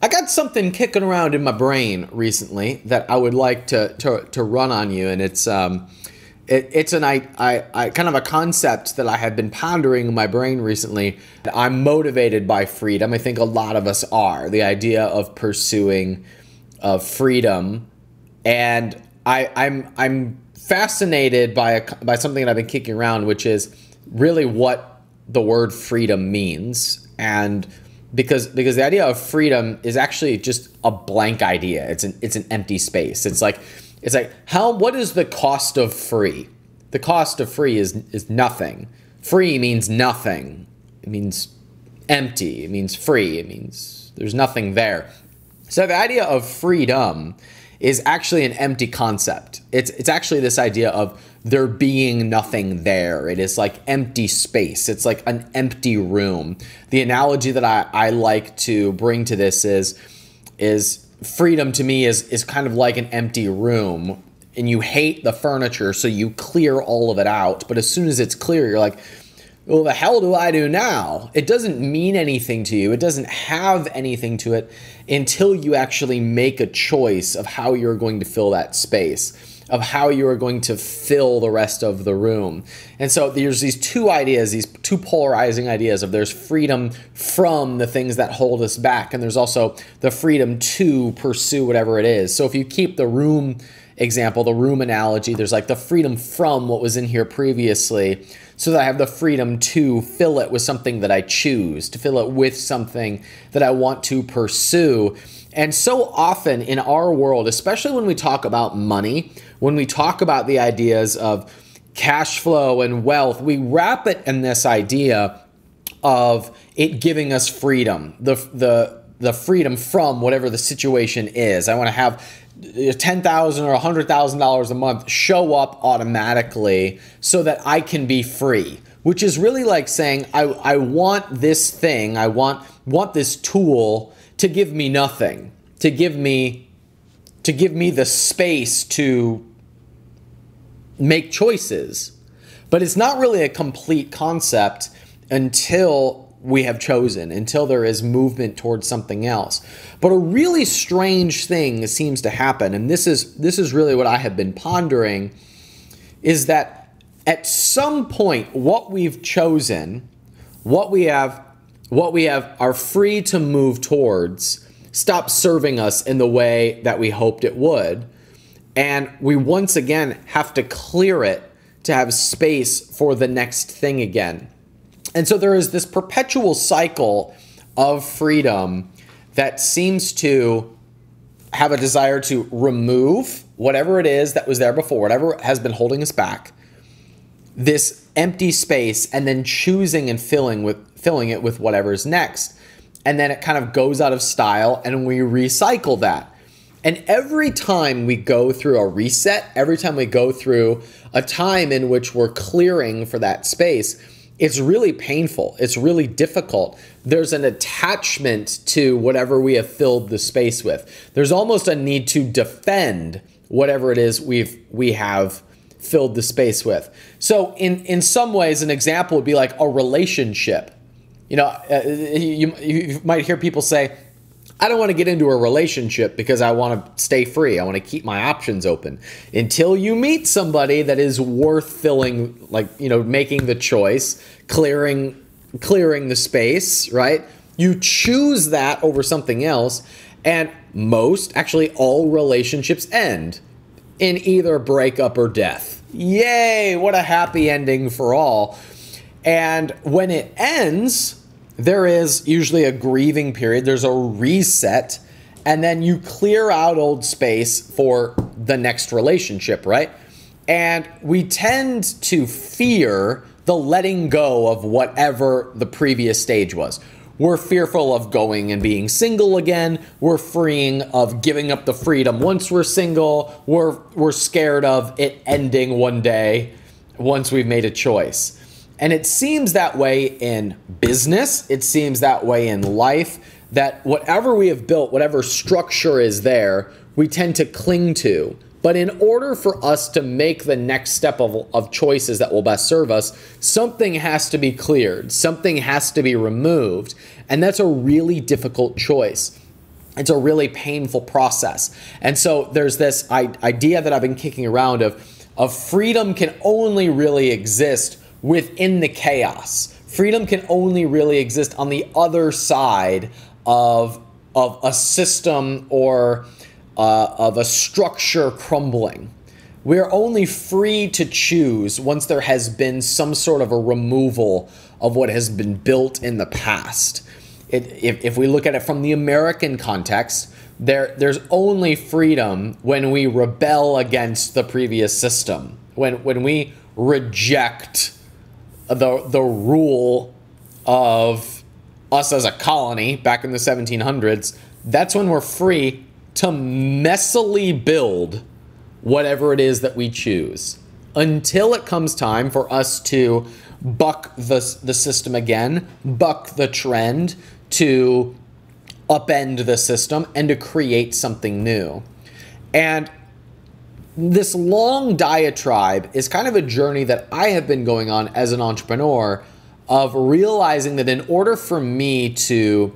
I got something kicking around in my brain recently that I would like to run on you, and it's an I kind of a concept that I have been pondering in my brain recently. I'm motivated by freedom. I think a lot of us are. The idea of pursuing freedom, and I'm fascinated by something that I've been kicking around, which is really what the word freedom means. And because the idea of freedom is actually just a blank idea. It's an empty space. It's like what is the cost of free? The cost of free is nothing. Free means nothing. It means empty. It means free. It means there's nothing there. So the idea of freedom is actually an empty concept. It's actually this idea of there being nothing there. It is like empty space. It's like an empty room. The analogy that I like to bring to this is freedom to me is kind of like an empty room, and you hate the furniture, so you clear all of it out. But as soon as it's clear, you're like, well, the hell do I do now? It doesn't mean anything to you. It doesn't have anything to it until you actually make a choice of how you're going to fill that space, of how you are going to fill the rest of the room. And so there's these two ideas, these two polarizing ideas of there's freedom from the things that hold us back, and there's also the freedom to pursue whatever it is. So if you keep the room example, the room analogy, there's like the freedom from what was in here previously, so that I have the freedom to fill it with something that I choose, to fill it with something that I want to pursue. And so often in our world, especially when we talk about money, when we talk about the ideas of cash flow and wealth, we wrap it in this idea of it giving us freedom, the freedom from whatever the situation is. I want to have $10,000 or $100,000 a month show up automatically so that I can be free, which is really like saying I want this thing, I want this tool to give me nothing, to give me the space to make choices. But it's not really a complete concept until we have chosen, until there is movement towards something else. But a really strange thing seems to happen, and this is really what I have been pondering, is that at some point what we've chosen, what we have are free to move towards, stops serving us in the way that we hoped it would, and we once again have to clear it to have space for the next thing again. And so there is this perpetual cycle of freedom that seems to have a desire to remove whatever it is that was there before, whatever has been holding us back, this empty space, and then choosing and filling it with whatever's next. And then it kind of goes out of style, and we recycle that. And every time we go through a reset, every time we go through a time in which we're clearing for that space, it's really painful. It's really difficult. There's an attachment to whatever we have filled the space with. There's almost a need to defend whatever it is we have filled the space with. So in some ways, an example would be like a relationship. You know, you might hear people say, I don't want to get into a relationship because I want to stay free. I want to keep my options open until you meet somebody that is worth filling, like, you know, making the choice, clearing the space, right? You choose that over something else, and actually all relationships end in either breakup or death. Yay, what a happy ending for all. And when it ends, there is usually a grieving period. There's a reset, and then you clear out old space for the next relationship, right? And we tend to fear the letting go of whatever the previous stage was. We're fearful of going and being single again. We're freeing of giving up the freedom once we're single. We're scared of it ending one day once we've made a choice. And it seems that way in business. It seems that way in life, that whatever we have built, whatever structure is there, we tend to cling to. But in order for us to make the next step of choices that will best serve us, something has to be cleared. Something has to be removed. And that's a really difficult choice. It's a really painful process. And so there's this idea that I've been kicking around of freedom can only really exist within the chaos. Freedom can only really exist on the other side of a system or of a structure crumbling. We're only free to choose once there has been some sort of a removal of what has been built in the past. If we look at it from the American context, there's only freedom when we rebel against the previous system, when we reject the rule of us as a colony back in the 1700s. That's when we're free to messily build whatever it is that we choose, until it comes time for us to buck the system again, buck the trend, to upend the system and to create something new. And this long diatribe is kind of a journey that I have been going on as an entrepreneur, of realizing that in order for me to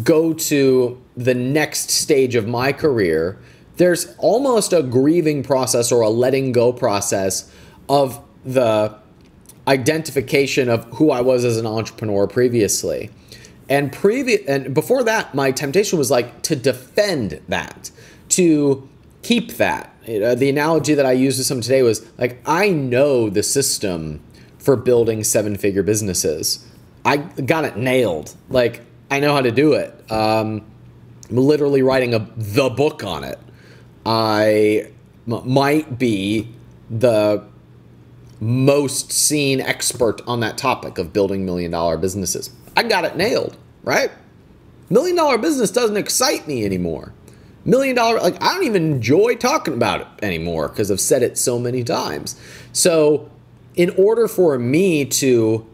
go to the next stage of my career, there's almost a grieving process or a letting go process of the identification of who I was as an entrepreneur previously. And before that, my temptation was like to defend that, to keep that. The analogy that I used with someone today was like, I know the system for building 7-figure businesses. I got it nailed. Like, I know how to do it. I'm literally writing the book on it. I might be the most seen expert on that topic of building $1 million businesses. I got it nailed, right? $1 million business doesn't excite me anymore. $1 million, like, I don't even enjoy talking about it anymore because I've said it so many times. So in order for me to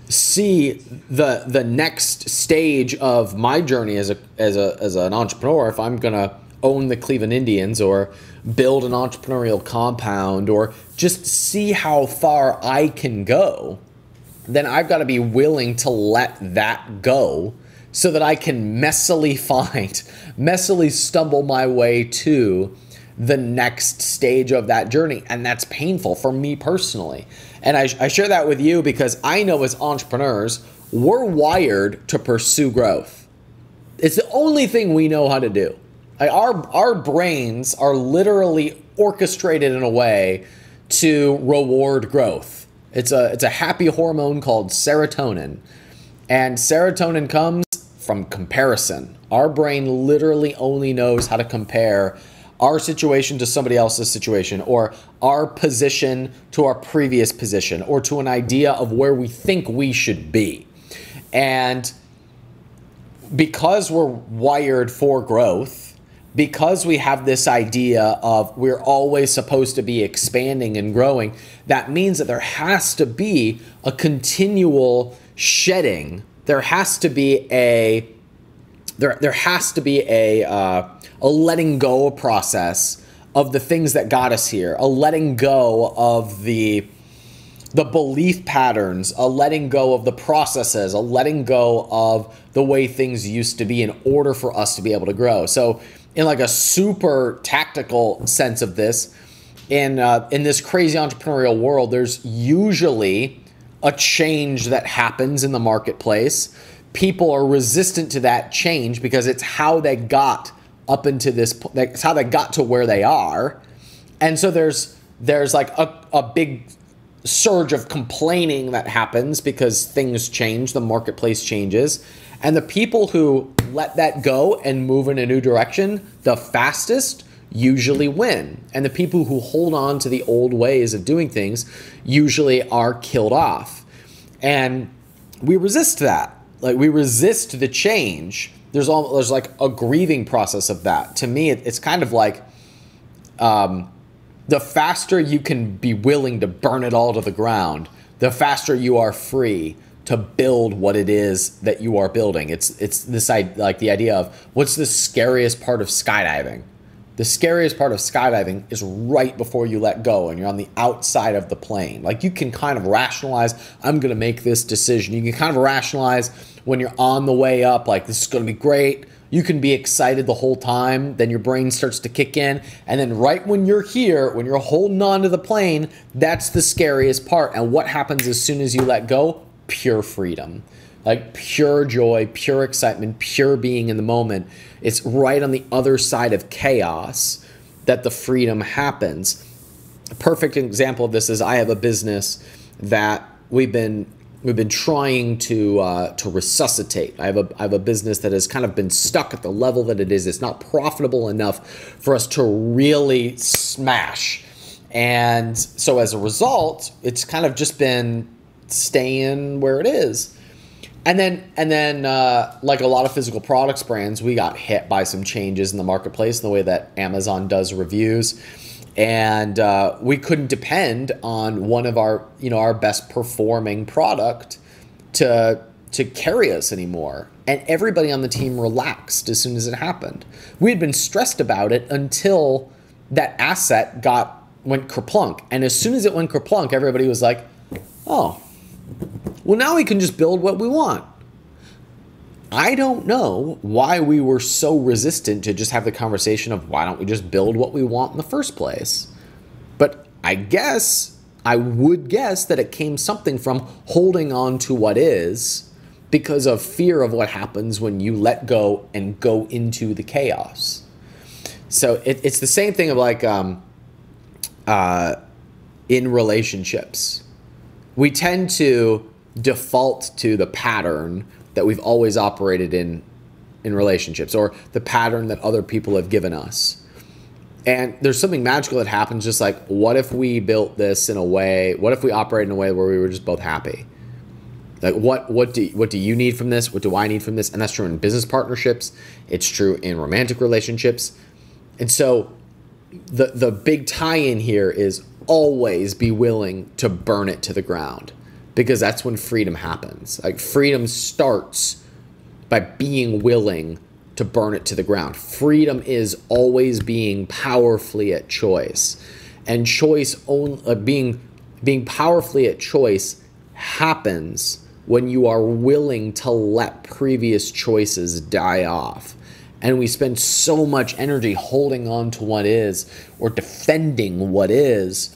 see the next stage of my journey as an entrepreneur, if I'm gonna own the Cleveland Indians or build an entrepreneurial compound or just see how far I can go, then I've got to be willing to let that go so that I can messily stumble my way to the next stage of that journey. And that's painful for me personally. And I share that with you because I know as entrepreneurs, we're wired to pursue growth. It's the only thing we know how to do. Like our brains are literally orchestrated in a way to reward growth. It's a happy hormone called serotonin. And serotonin comes from comparison. Our brain literally only knows how to compare our situation to somebody else's situation, or our position to our previous position, or to an idea of where we think we should be. And because we're wired for growth, because we have this idea of we're always supposed to be expanding and growing, that means that there has to be a continual shedding. There has to be a letting go process of the things that got us here, a letting go of the belief patterns, a letting go of the processes, a letting go of the way things used to be in order for us to be able to grow. So in like a super tactical sense of this, in this crazy entrepreneurial world, there's usually a change that happens in the marketplace. People are resistant to that change because it's how they got up into this, it's how they got to where they are. And so there's like a big surge of complaining that happens because things change, the marketplace changes. And the people who let that go and move in a new direction the fastest usually win. And the people who hold on to the old ways of doing things usually are killed off. And we resist that. Like, we resist the change. There's like a grieving process of that. To me, it's kind of like the faster you can be willing to burn it all to the ground, the faster you are free to build what it is that you are building. It's this, like, the idea of what's the scariest part of skydiving? The scariest part of skydiving is right before you let go and you're on the outside of the plane. Like, you can kind of rationalize, I'm going to make this decision. You can kind of rationalize when you're on the way up, like, this is going to be great. You can be excited the whole time, then your brain starts to kick in, and then right when you're here, when you're holding on to the plane, that's the scariest part. And what happens as soon as you let go? Pure freedom. Like pure joy, pure excitement, pure being in the moment. It's right on the other side of chaos that the freedom happens. A perfect example of this is I have a business that we've been trying to resuscitate. I have a business that has kind of been stuck at the level that it is. It's not profitable enough for us to really smash. And so as a result, it's kind of just been staying where it is. And then like a lot of physical products brands, we got hit by some changes in the marketplace in the way that Amazon does reviews. And we couldn't depend on one of our best performing product to carry us anymore. And everybody on the team relaxed as soon as it happened. We had been stressed about it until that asset went kerplunk. And as soon as it went kerplunk, everybody was like, oh, well, now we can just build what we want. I don't know why we were so resistant to just have the conversation of why don't we just build what we want in the first place? But I would guess that it came something from holding on to what is because of fear of what happens when you let go and go into the chaos. So it's the same thing of like in relationships. We tend to default to the pattern that we've always operated in relationships, or the pattern that other people have given us. And there's something magical that happens, just like, what if we built this in a way, what if we operated in a way where we were just both happy? Like what do you need from this? What do I need from this? And that's true in business partnerships. It's true in romantic relationships. And so the big tie-in here is always be willing to burn it to the ground, because that's when freedom happens. Like freedom starts by being willing to burn it to the ground. Freedom is always being powerfully at choice, and being powerfully at choice happens when you are willing to let previous choices die off. And we spend so much energy holding on to what is or defending what is,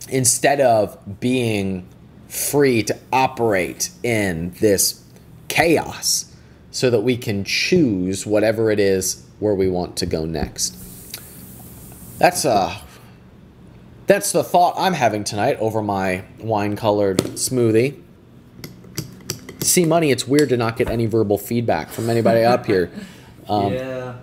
instead of being free to operate in this chaos so that we can choose whatever it is where we want to go next. That's the thought I'm having tonight over my wine-colored smoothie. See, Money, it's weird to not get any verbal feedback from anybody up here. Yeah.